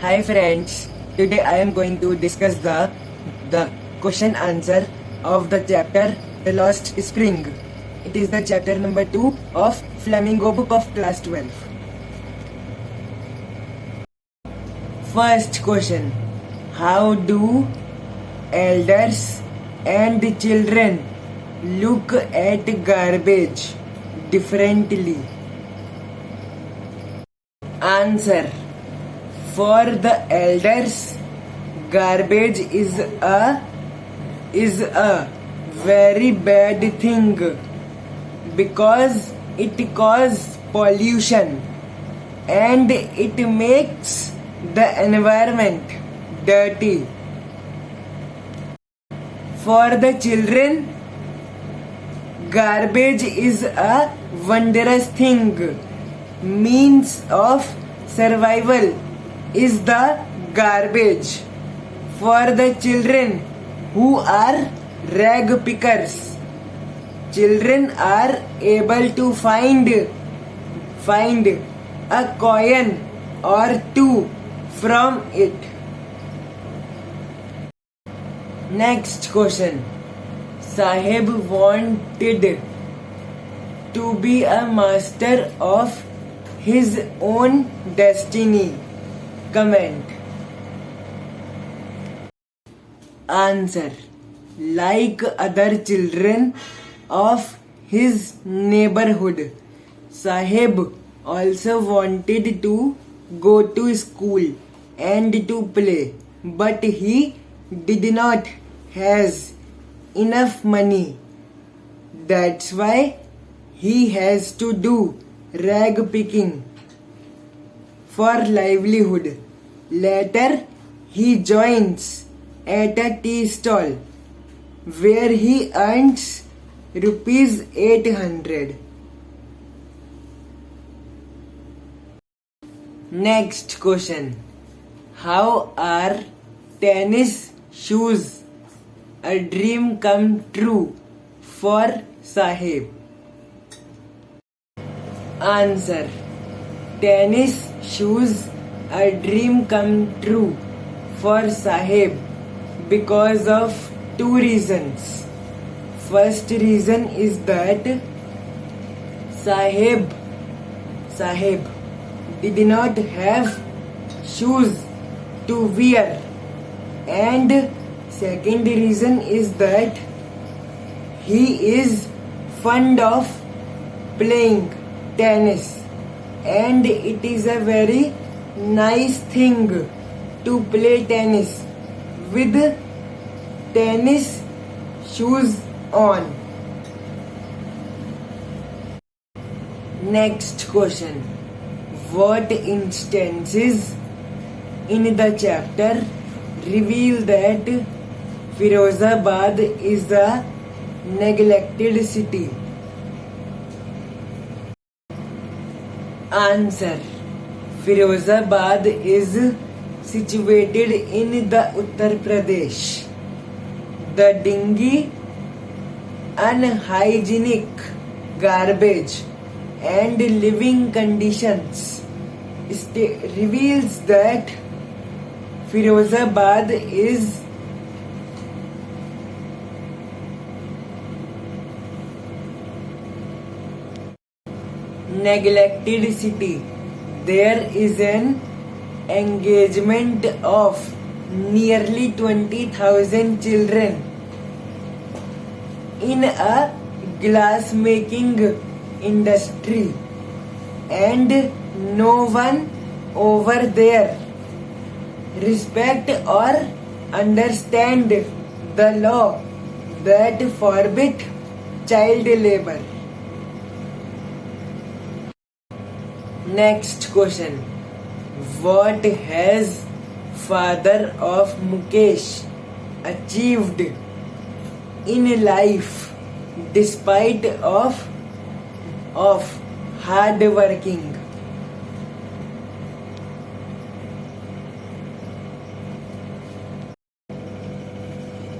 Hi friends, today I am going to discuss the question answer of the chapter The Lost Spring. It is the chapter number 2 of Flamingo book of class 12. First question. How do elders and children look at garbage differently? Answer. For the elders, garbage is a very bad thing because it causes pollution and it makes the environment dirty. For the children, garbage is a wondrous thing. Means of survival is the garbage. For the children who are rag pickers, children are able to find a coin or two from it. Next question. Sahib wanted to be a master of his own destiny. Comment. Answer. Like other children of his neighborhood, Sahib also wanted to go to school and to play, but he did not has enough money. That's why he has to do rag picking for livelihood. Later, he joins at a tea stall where he earns rupees 800. Next question. How are tennis shoes a dream come true for Sahib? Answer. Tennis shoes a dream come true for Sahib because of two reasons. First reason is that Sahib did not have shoes to wear, and second reason is that he is fond of playing tennis, and it is a very nice thing to play tennis with tennis shoes on. Next question. What instances in the chapter reveal that Firozabad is a neglected city? Answer. Firozabad is situated in the Uttar Pradesh. The dingy, unhygienic garbage and living conditions reveals that Firozabad is neglected city. There is an engagement of nearly 20,000 children in a glass making industry, and no one over there respect or understand the law that forbid child labor. Next question. What has father of Mukesh achieved in life despite of hard working?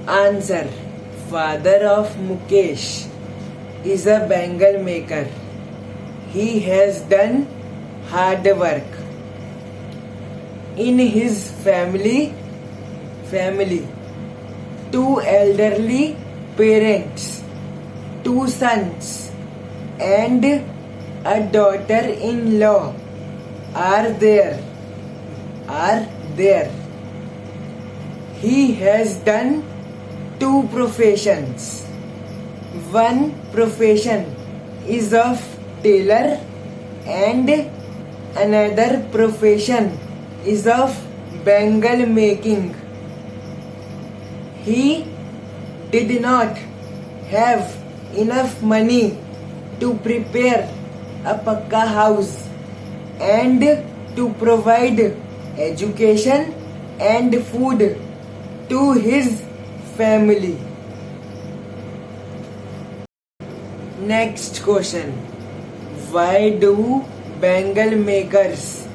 Answer. Father of Mukesh is a bangle maker. He has done hard work. in his family, two elderly parents, two sons, and a daughter-in-law are there. He has done two professions. One profession is of tailor and another profession is of bangle making. He did not have enough money to prepare a pakka house and to provide education and food to his family. Next question. Why do bangle makers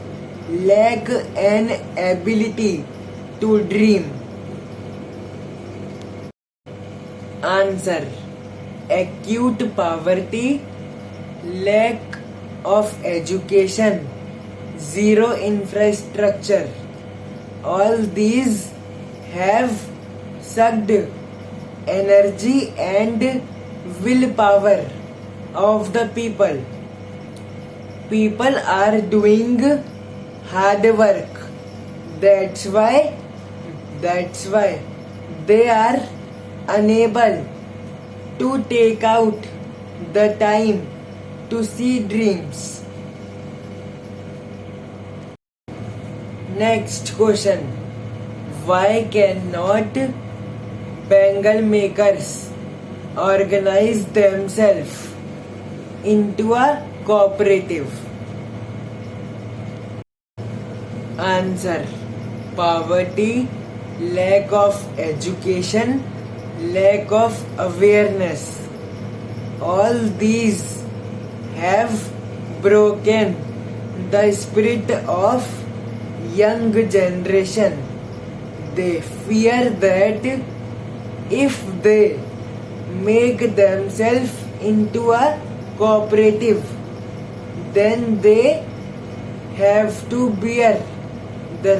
lack an ability to dream? Answer. Acute poverty, lack of education, zero infrastructure. All these have sucked energy and willpower of the people. People are doing hard work. That's why they are unable to take out the time to see dreams. Next question. Why cannot bangle makers organize themselves into a cooperative? Answer. Poverty, lack of education, lack of awareness. All these have broken the spirit of young generation. They fear that if they make themselves into a cooperative, then they have to bear the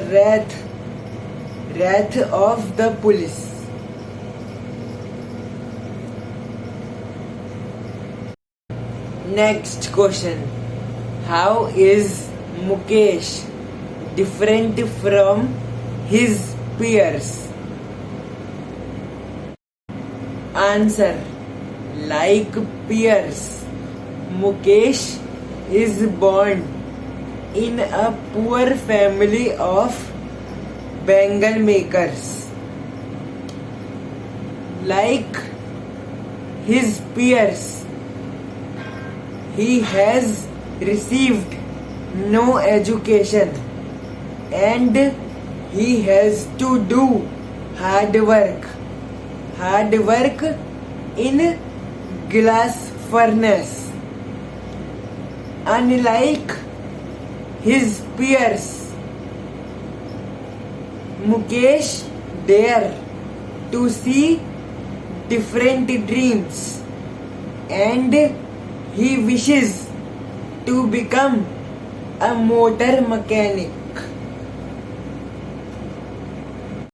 wrath of the police. Next question. How is Mukesh different from his peers? Answer. Like peers, Mukesh is born in a poor family of bangle makers. Like his peers, he has received no education and he has to do hard work in glass furnace. Unlike his peers, Mukesh dare to see different dreams and he wishes to become a motor mechanic.